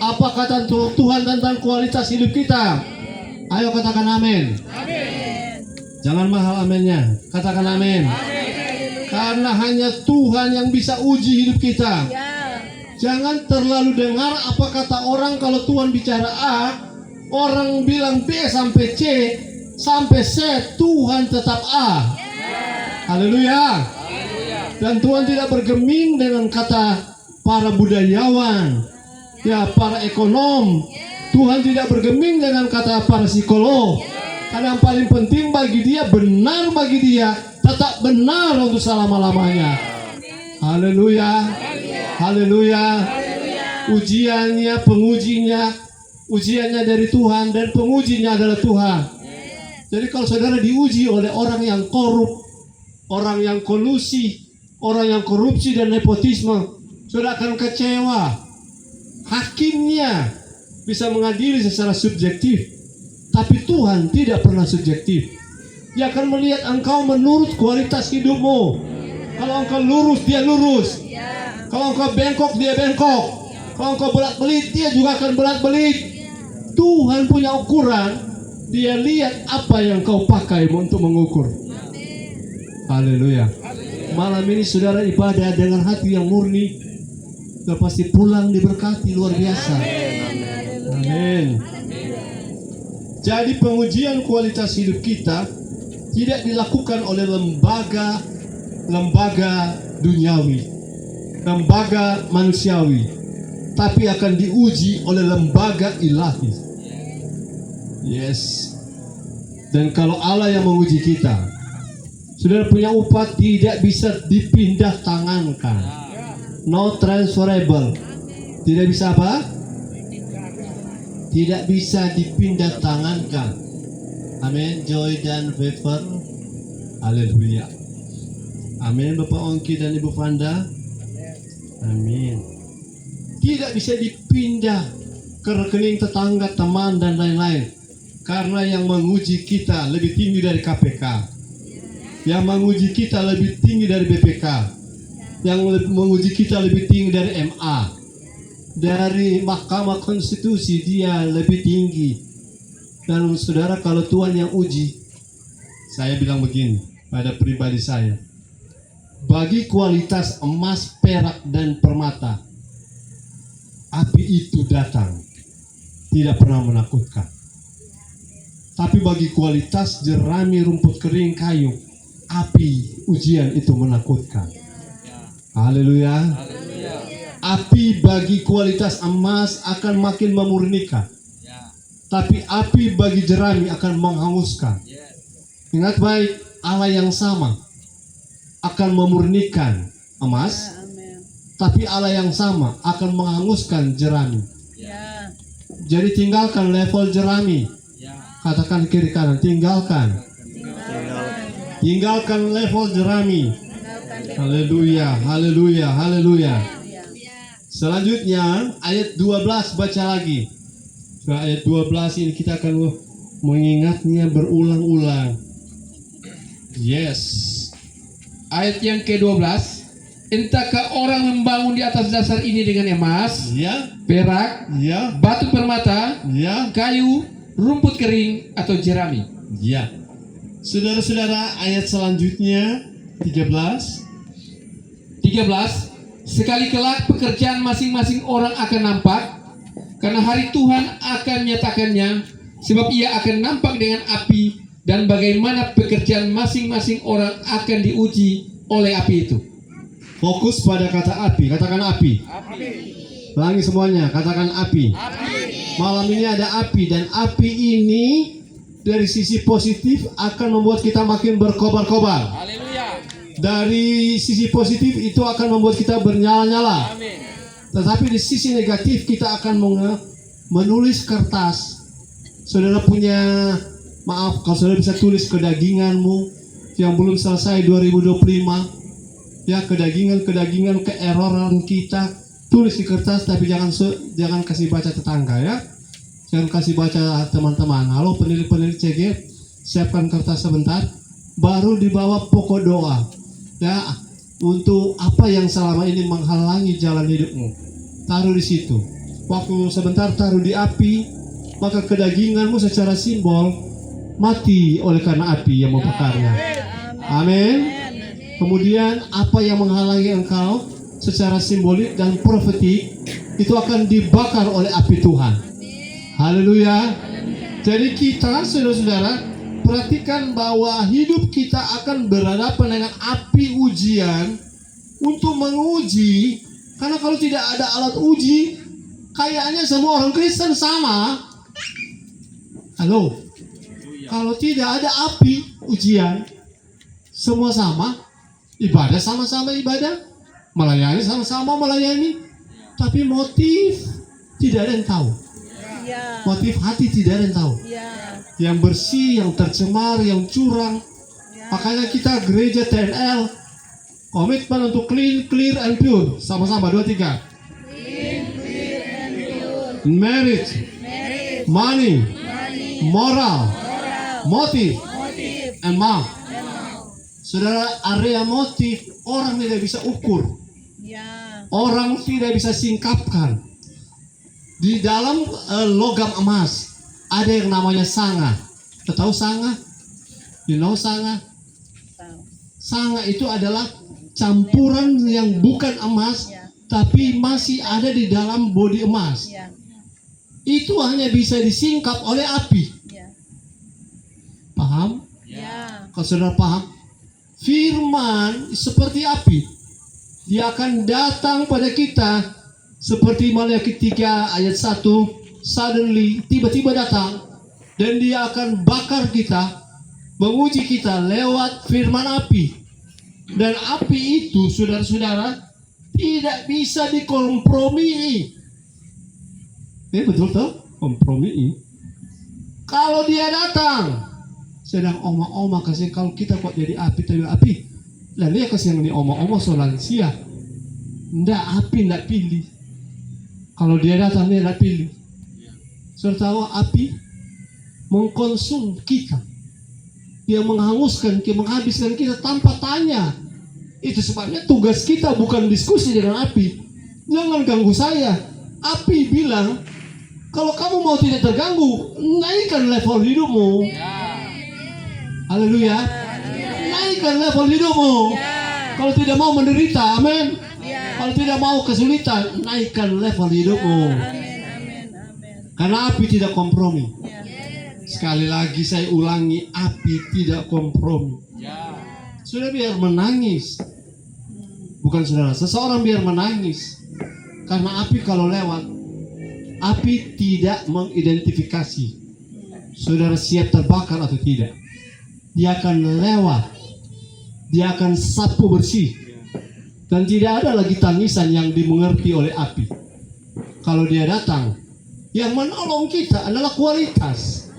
Apa kata Tuhan tentang kualitas hidup kita. Ayo katakan amin. Jangan mahal aminnya. Katakan amin. Karena hanya Tuhan yang bisa uji hidup kita. Jangan terlalu dengar apa kata orang. Kalau Tuhan bicara A, orang bilang B sampai C, sampai Z, Tuhan tetap A. Haleluya. Dan Tuhan tidak bergeming dengan kata para budayawan, ya, para ekonom. Tuhan tidak bergeming dengan kata para psikolog. Karena yang paling penting bagi dia, benar bagi dia, tetap benar untuk selama-lamanya. Haleluya. Haleluya. Ujiannya, pengujinya, ujiannya dari Tuhan, dan pengujinya adalah Tuhan. Jadi kalau saudara diuji oleh orang yang korup, orang yang kolusi, orang yang korupsi dan nepotisme, saudara akan kecewa. Hakimnya bisa mengadili secara subjektif, tapi Tuhan tidak pernah subjektif. Dia akan melihat engkau menurut kualitas hidupmu. Kalau engkau lurus, dia lurus. Kalau engkau bengkok, dia bengkok. Kalau engkau belat-belit, dia juga akan belat-belit. Tuhan punya ukuran. Dia lihat apa yang kau pakai untuk mengukur. Haleluya. Malam ini saudara ibadah dengan hati yang murni, sudah pasti pulang diberkati luar biasa. Amin. Jadi pengujian kualitas hidup kita tidak dilakukan oleh lembaga duniawi, lembaga manusiawi, tapi akan diuji oleh lembaga ilahi. Yes. Dan kalau Allah yang menguji kita, saudara punya upah tidak bisa dipindah tangankan. No transferable. Tidak bisa apa? Tidak bisa dipindah tangankan. Amin. Joy dan favor. Haleluya. Amin. Bapak Ongki dan Ibu Fanda. Amin. Tidak bisa dipindah ke rekening tetangga, teman, dan lain-lain. Karena yang menguji kita lebih tinggi dari KPK. Yang menguji kita lebih tinggi dari BPK. Yang menguji kita lebih tinggi dari MA. Dari Mahkamah Konstitusi dia lebih tinggi. Dan saudara, kalau Tuhan yang uji, saya bilang begini pada pribadi saya. Bagi kualitas emas, perak, dan permata, api itu datang. Tidak pernah menakutkan. Tapi bagi kualitas jerami, rumput kering, kayu, api ujian itu menakutkan. Haleluya. Api bagi kualitas emas akan makin memurnikan. Tapi api bagi jerami akan menghanguskan. Ingat baik, Allah yang sama akan memurnikan emas, tapi Allah yang sama akan menghanguskan jerami. Jadi tinggalkan level jerami. Katakan kiri kanan, tinggalkan. Tinggalkan level jerami. Haleluya, haleluya, haleluya. Selanjutnya ayat 12 baca lagi. Ayat 12 ini kita akan mengingatnya berulang-ulang. Yes. Ayat yang ke-12, entahkah orang membangun di atas dasar ini dengan emas, Ya, perak, ya, batu permata, ya, kayu, rumput kering, atau jerami. ya. Saudara-saudara, ayat selanjutnya 13. 13, sekali kelak pekerjaan masing-masing orang akan nampak, karena hari Tuhan akan menyatakannya, sebab ia akan nampak dengan api, dan bagaimana pekerjaan masing-masing orang akan diuji oleh api itu. Fokus pada kata api, katakan api. Ulangi semuanya, katakan api. Malam ini ada api, dan api ini dari sisi positif akan membuat kita makin berkobar-kobar. Dari sisi positif itu akan membuat kita bernyala-nyala. Tetapi di sisi negatif kita akan menulis kertas. Saudara punya, maaf kalau saudara bisa tulis kedaginganmu yang belum selesai 2025. Ya, kedagingan keeroran kita tulis di kertas, tapi jangan kasih baca tetangga ya. Jangan kasih baca teman-teman. Halo peneliti CG, siapkan kertas sebentar, baru dibawa pokok doa. Ya, untuk apa yang selama ini menghalangi jalan hidupmu, taruh di situ. Waktu sebentar taruh di api, maka kedaginganmu secara simbol mati oleh karena api yang membakarnya. Amin. Kemudian apa yang menghalangi engkau secara simbolik dan profetik itu akan dibakar oleh api Tuhan. Haleluya. Jadi kita, saudara-saudara, perhatikan bahwa hidup kita akan berhadapan dengan api ujian untuk menguji. Karena kalau tidak ada alat uji, kayaknya semua orang Kristen sama. Halo. Kalau tidak ada api ujian, semua sama. Ibadah sama-sama ibadah, melayani sama-sama melayani, tapi motif tidak ada yang tahu. Motif hati tidak ada yang tahu. Yang bersih, yang tercemar, yang curang. Makanya kita gereja TNL komitmen untuk clean, clear, and pure. Sama-sama, 2, 3. Marriage, money, moral, motive, and mouth. Saudara, area motif orang tidak bisa ukur. Orang tidak bisa singkapkan. Di dalam logam emas ada yang namanya sanga. Tahu sanga? You know sanga? Sanga itu adalah campuran yang bukan emas, tapi masih ada di dalam bodi emas. Itu hanya bisa disingkap oleh api. Paham? Kalau saudara paham, firman seperti api. Dia akan datang pada kita seperti Maliaki 3 ayat 1. Suddenly, tiba-tiba datang, dan dia akan bakar kita, menguji kita lewat firman api. Dan api itu, saudara-saudara, tidak bisa dikompromi. Betul tuh, kompromi. Kalau dia datang sedang oma-oma kasih, kalau kita kok jadi api, lalu dia kasih yang di oma-oma soal sia. Ndak, api ndak pilih. Kalau dia datang dia ndak pilih. Saudara tahu api mengkonsum kita, dia menghanguskan, dia menghabiskan kita tanpa tanya. Itu sebabnya tugas kita bukan diskusi dengan api. Jangan ganggu saya. Api bilang, kalau kamu mau tidak terganggu, naikkan level hidupmu. Haleluya. Naikkan level hidupmu. Kalau tidak mau menderita, amin. Kalau tidak mau kesulitan, naikkan level hidupmu. Karena api tidak kompromi. Sekali lagi saya ulangi, api tidak kompromi. Sudah biar menangis. Bukan saudara, seseorang biar menangis. Karena api kalau lewat, api tidak mengidentifikasi saudara siap terbakar atau tidak. Dia akan lewat, dia akan sapu bersih, dan tidak ada lagi tangisan yang dimengerti oleh api. Kalau dia datang, yang menolong kita adalah kualitas.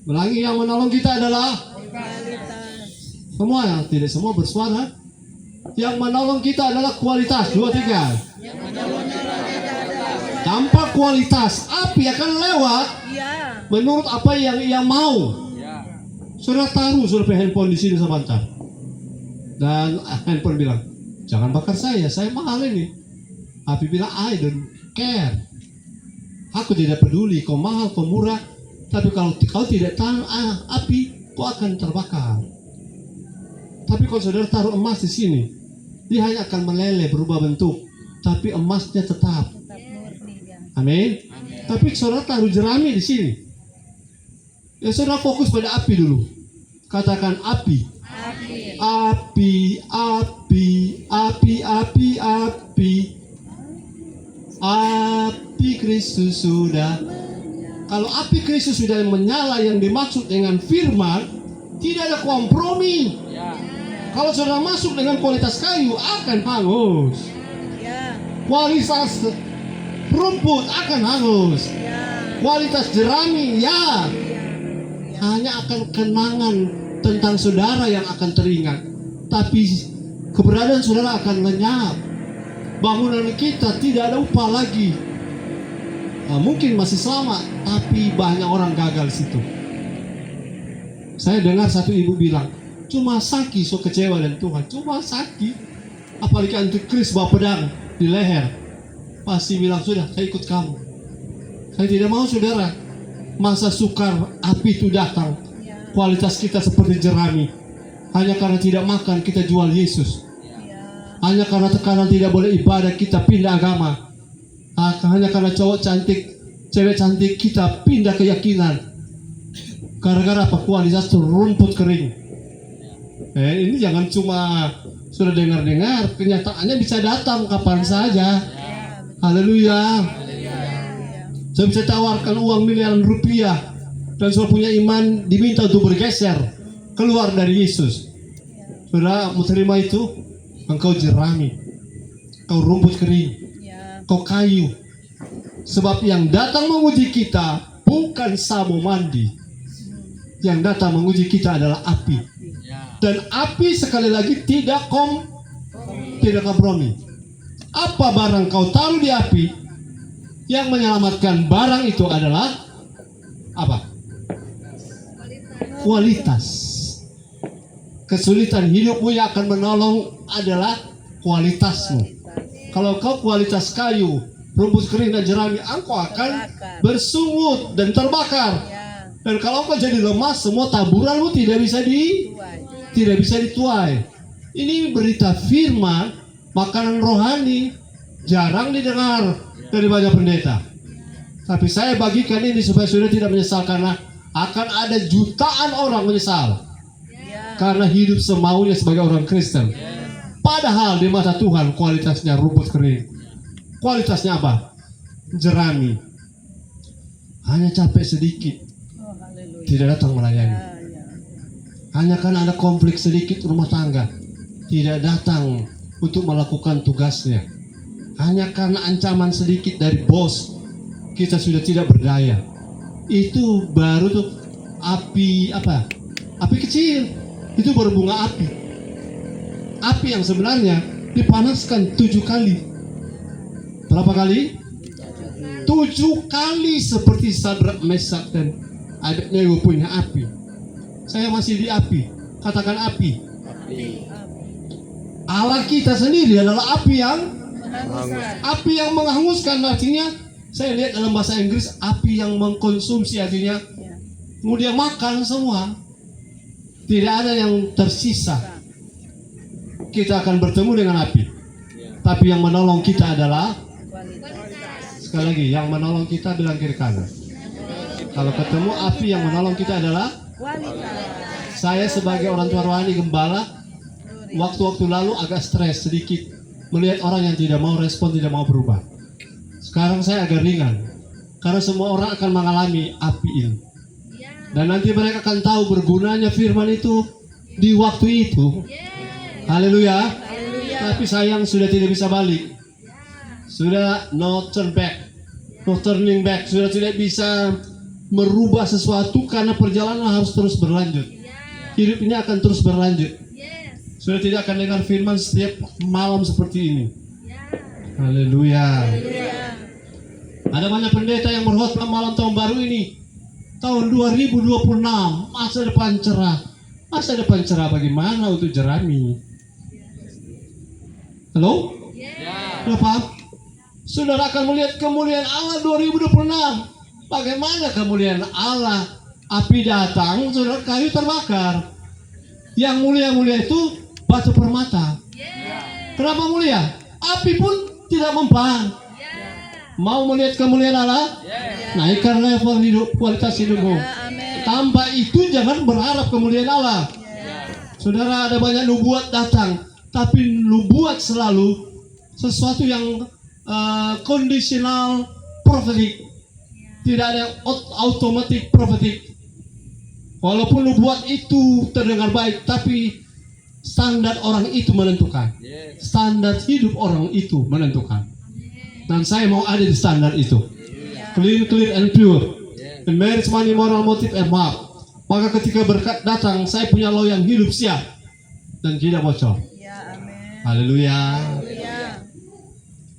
Ulangi, yang menolong kita adalah kualitas. Semua yang tidak semua bersuara. Yang menolong kita adalah kualitas. 2, 3. Tanpa kualitas, api akan lewat menurut apa yang ia mau. Saudara taruh saudara handphone di sini sebentar, dan handphone bilang, jangan bakar saya mahal ini. Api bilang, I don't care. Aku tidak peduli kau mahal, kau murah, tapi kalau kau tidak tahan api, kau akan terbakar. Tapi kalau saudara taruh emas di sini, dia hanya akan meleleh, berubah bentuk, tapi emasnya tetap. Amin. Tapi saudara taruh jerami di sini, Ya, saudara fokus pada api dulu. Katakan api. Api. Api, api, api, api, api. Api Kristus sudah. Kalau api Kristus sudah menyala, yang dimaksud dengan firman, tidak ada kompromi. Kalau saudara masuk dengan kualitas kayu, akan hangus. Ya. Kualitas rumput akan hangus. Ya. Kualitas jerami, ya. Hanya akan kenangan tentang saudara yang akan teringat. Tapi keberadaan saudara akan lenyap. Bangunan kita tidak ada upah lagi. Nah, mungkin masih selamat, tapi banyak orang gagal di situ. Saya dengar satu ibu bilang, cuma Saki so kecewa dengan Tuhan. Cuma Saki, apalagi antikris bawa pedang di leher. Pasti bilang, sudah saya ikut kamu. Saya tidak mau saudara masa sukar api itu datang. Kualitas kita seperti jerami. Hanya karena tidak makan kita jual Yesus. Hanya karena tekanan tidak boleh ibadah kita pindah agama. Hanya karena cowok cantik, cewek cantik kita pindah keyakinan. Gara-gara apa? Kualitas rumput kering. Ini jangan cuma sudah dengar-dengar, kenyataannya bisa datang kapan saja. Haleluya. Saya bisa tawarkan uang miliaran rupiah dan sudah punya iman diminta untuk bergeser keluar dari Yesus. Saudara mau terima itu? Engkau jerami, kau rumput kering, kau kayu. Sebab yang datang menguji kita bukan sabun mandi. Yang datang menguji kita adalah api. Dan api sekali lagi tidak kompromi. Apa barang kau taruh di api, yang menyelamatkan barang itu adalah apa? Kualitas. Kesulitan hidupmu yang akan menolong adalah kualitasmu. Kalau kau kualitas kayu, rumput kering dan jerami, engkau akan bersungut dan terbakar. Dan kalau kau jadi lemah, semua taburanmu tidak bisa dituai. Ini berita firman, makanan rohani, jarang didengar dari banyak pendeta. Tapi saya bagikan ini supaya saudara tidak menyesal, karena akan ada jutaan orang menyesal karena hidup semaunya sebagai orang Kristen. Padahal di mata Tuhan kualitasnya rumput kering. Kualitasnya apa? Jerami. Hanya capek sedikit, tidak datang melayani. Hanya karena ada konflik sedikit rumah tangga, tidak datang untuk melakukan tugasnya. Hanya karena ancaman sedikit dari bos, kita sudah tidak berdaya. Itu baru tuh api apa? Api kecil. Itu baru bunga api. Api yang sebenarnya dipanaskan 7 kali. Berapa kali? 7 kali, seperti Sadrak, Mesak dan Abednego punya api. Saya masih di api. Katakan api. Allah kita sendiri adalah api yang menghanguskan. Artinya saya lihat dalam bahasa Inggris, api yang mengkonsumsi, artinya kemudian makan semua. Tidak ada yang tersisa. Kita akan bertemu dengan api. Tapi yang menolong kita adalah, sekali lagi, yang menolong kita bilang kiri kanan. Kalau ketemu api, yang menolong kita adalah saya sebagai orang tua rohani gembala, waktu-waktu lalu agak stres sedikit melihat orang yang tidak mau respon, tidak mau berubah. Sekarang saya agak ringan, karena semua orang akan mengalami api ini. Dan nanti mereka akan tahu bergunanya firman itu di waktu itu. Haleluya. Tapi sayang sudah tidak bisa balik. Sudah no turn back, no turning back. Sudah tidak bisa merubah sesuatu, karena perjalanan harus terus berlanjut. Hidup ini akan terus berlanjut. Sudah tidak akan dengar firman setiap malam seperti ini. Haleluya. Ada banyak pendeta yang berkhotbah malam tahun baru ini. Tahun 2026, masa depan cerah. Masa depan cerah bagaimana untuk jerami? Halo? Sudah paham? Saudara akan melihat kemuliaan Allah 2026. Bagaimana kemuliaan Allah? Api datang, saudara, kayu terbakar. Yang mulia-mulia itu batu permata. Kenapa mulia? Api pun tidak mempan. Mau melihat kemuliaan Allah? Naikkan level hidup, kualitas hidupmu. Tanpa itu jangan berharap kemuliaan Allah. Saudara, ada banyak nubuat datang, tapi nubuat selalu sesuatu yang conditional prophetic. Tidak ada automatic prophetic. Walaupun nubuat itu terdengar baik, tapi standar orang itu menentukan. Standar hidup orang itu menentukan. Dan saya mau ada di standar itu. Clean, clear, and pure. In marriage, money, moral, motive, and mark. Maka ketika berkat datang, saya punya lo yang hidup siap dan tidak bocor. Ya, amin. Haleluya. Ya.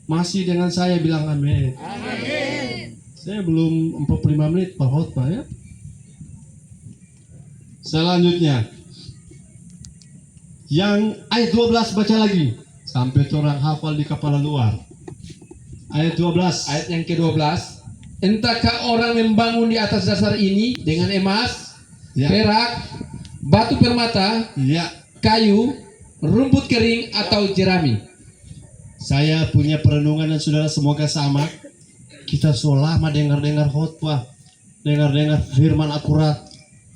Masih dengan saya bilang amin. Amin. Saya belum 45 menit per khotbah ya. Selanjutnya, yang ayat 12 baca lagi sampai orang hafal di kepala luar. Ayat 12. Ayat yang ke-12. Entahkah orang membangun di atas dasar ini dengan emas, Ya. perak, batu permata, Ya, kayu, rumput kering atau jerami? saya punya perenungan dan saudara semoga sama. Kita selama dengar-dengar khotbah, dengar-dengar firman akurat,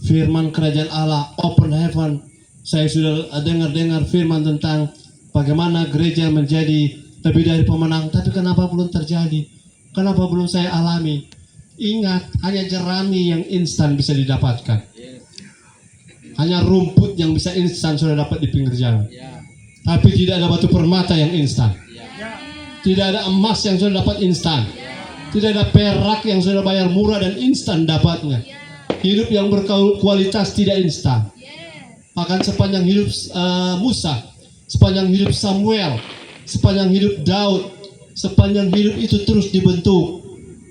firman kerajaan Allah, open heaven. Saya sudah dengar-dengar firman tentang bagaimana gereja menjadi lebih dari pemenang. Tapi kenapa belum terjadi? Kenapa belum saya alami? Ingat, hanya jerami yang instan bisa didapatkan. Hanya rumput yang bisa instan sudah dapat di pinggir jalan. Tapi tidak ada batu permata yang instan. Tidak ada emas yang sudah dapat instan. Tidak ada perak yang sudah bayar murah dan instan dapatnya. Hidup yang berkualitas tidak instan. Bahkan sepanjang hidup Musa, sepanjang hidup Samuel, sepanjang hidup Daud, sepanjang hidup itu terus dibentuk.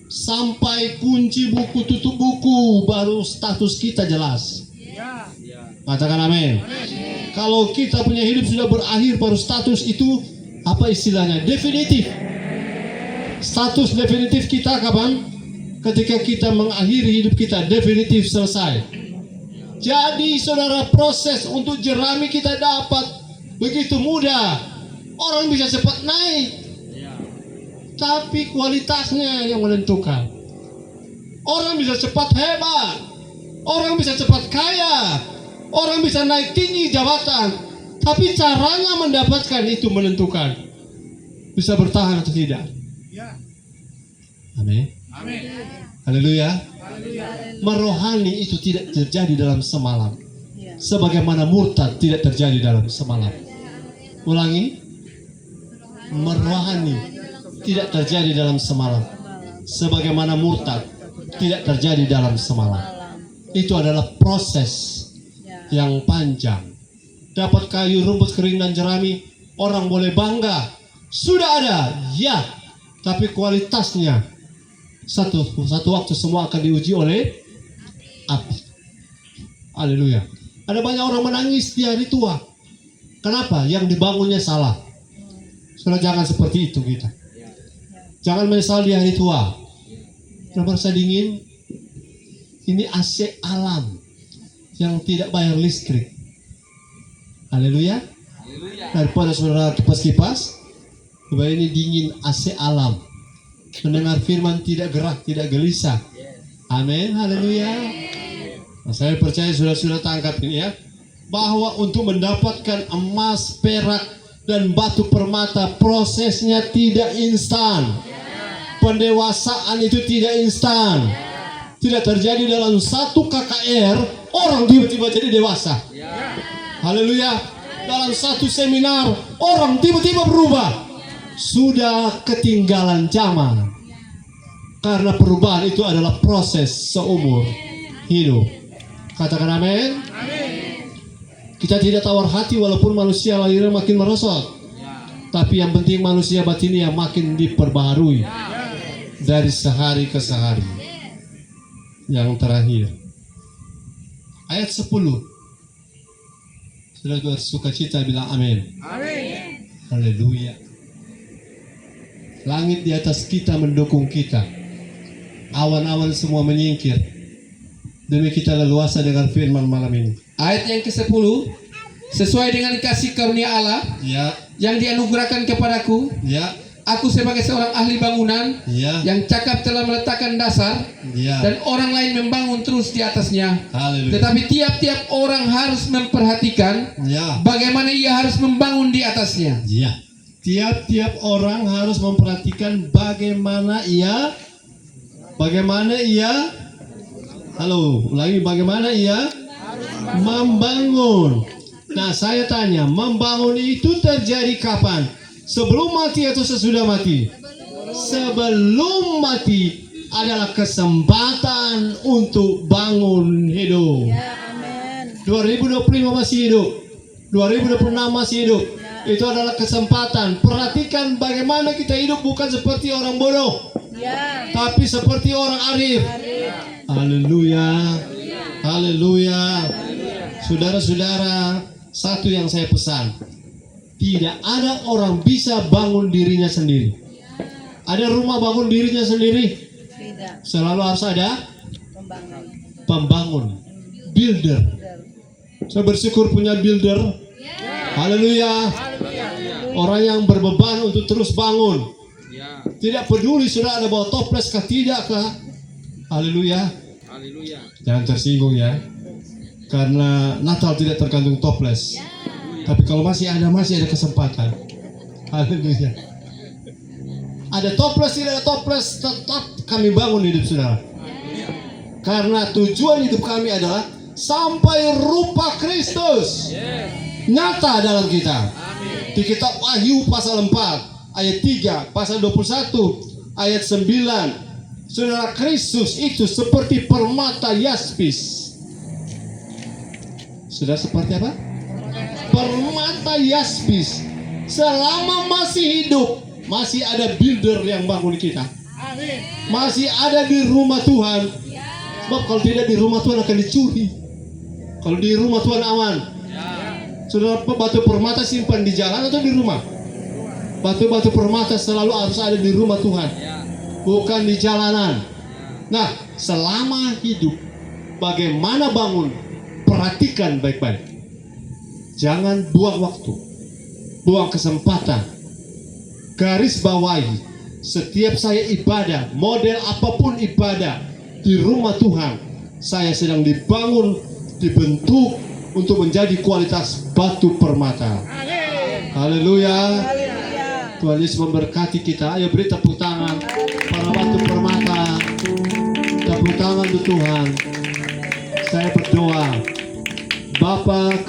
Sampai kunci buku tutup buku baru status kita jelas. Katakan amin. Kalau kita punya hidup sudah berakhir baru status itu apa istilahnya? Definitif. Status definitif kita kapan? Ketika kita mengakhiri hidup kita definitif selesai. Jadi saudara, proses untuk jerami kita dapat begitu mudah. Orang bisa cepat naik, tapi kualitasnya yang menentukan. Orang bisa cepat hebat, orang bisa cepat kaya, orang bisa naik tinggi jabatan, tapi caranya mendapatkan itu menentukan bisa bertahan atau tidak. Amin. Haleluya. Merohani itu tidak terjadi dalam semalam, sebagaimana murtad tidak terjadi dalam semalam. Ulangi, merohani tidak terjadi dalam semalam, sebagaimana murtad tidak terjadi dalam semalam. Itu adalah proses yang panjang. Dapat kayu, rumput kering dan jerami, orang boleh bangga. Sudah ada, ya, tapi kualitasnya satu waktu semua akan diuji oleh api. Haleluya. Ada banyak orang menangis di hari tua. Kenapa? Yang dibangunnya salah. Saudara, jangan seperti itu kita. Jangan menyesal di hari tua. Kenapa rasa dingin? Ini AC alam yang tidak bayar listrik. Haleluya. Daripada saudara kipas-kipas, coba ini dingin AC alam. Mendengar firman tidak gerak, tidak gelisah. Amin. Haleluya. Nah, saya percaya sudah tangkap ini ya, bahwa untuk mendapatkan emas, perak, dan batu permata prosesnya tidak instan. Pendewasaan itu tidak instan. Tidak terjadi dalam satu KKR orang tiba-tiba jadi dewasa. Haleluya. Dalam satu seminar orang tiba-tiba berubah. Sudah ketinggalan zaman. Karena perubahan itu adalah proses seumur hidup. Katakan amin. Kita tidak tawar hati walaupun manusia lahirnya makin merosot. Tapi yang penting manusia batinnya makin diperbaharui dari sehari ke sehari. Yang terakhir, ayat 10. Sudah bersuka cita bilang amin. Haleluya. Langit di atas kita mendukung kita. Awan-awan semua menyingkir demi kita leluasa dengan firman malam ini. Ayat yang ke-10. Sesuai dengan kasih karunia Allah Ya, yang dianugerahkan kepadaku, ya, Aku sebagai seorang ahli bangunan Ya. yang cakap telah meletakkan dasar Ya. dan orang lain membangun terus di atasnya. Haleluya. Tetapi tiap-tiap orang harus memperhatikan Ya. bagaimana ia harus membangun di atasnya. Ya. Tiap-tiap orang harus memperhatikan bagaimana ia bagaimana ia membangun. Nah, saya tanya, membangun itu terjadi kapan? Sebelum mati atau sesudah mati? Sebelum mati adalah kesempatan untuk bangun hidup. Ya, amin. 2025 masih hidup, 2026 masih hidup. Itu adalah kesempatan. Perhatikan bagaimana kita hidup, bukan seperti orang bodoh, Ya. tapi seperti orang arif. Haleluya. Haleluya. Saudara-saudara, satu yang saya pesan, tidak ada orang bisa bangun dirinya sendiri. Ada rumah bangun dirinya sendiri? Tidak. Selalu harus ada Pembangun. pembangun, builder. Saya bersyukur punya builder. Haleluya. Orang yang berbeban untuk terus bangun. Tidak peduli sudah ada bawa toples kah tidak kah. Haleluya. Jangan tersinggung ya. Karena Natal tidak tergantung toples. Tapi kalau masih ada kesempatan. Haleluya. Ada toples tidak ada toples, tetap kami bangun hidup saudara. Karena tujuan hidup kami adalah sampai rupa Kristus nyata dalam kita. Di kitab Wahyu pasal 4 ayat 3, pasal 21 ayat 9, saudara, Kristus itu seperti permata yaspis. Sudah seperti apa? Permata yaspis. Selama masih hidup, masih ada builder yang bangun kita. Masih ada di rumah Tuhan. Sebab kalau tidak di rumah Tuhan akan dicuri. Kalau di rumah Tuhan aman. Saudara, batu permata simpan di jalan atau di rumah? Batu-batu permata selalu harus ada di rumah Tuhan, bukan di jalanan. Nah, selama hidup, bagaimana bangun? Perhatikan baik-baik. Jangan buang waktu, buang kesempatan. Garis bawahi, setiap saya ibadah, model apapun ibadah di rumah Tuhan, saya sedang dibangun, dibentuk untuk menjadi kualitas batu permata. Haleluya. Tuhan Yesus memberkati kita. Ayo beri tepuk tangan para batu permata. Tepuk tangan untuk Tuhan. Saya berdoa, Bapa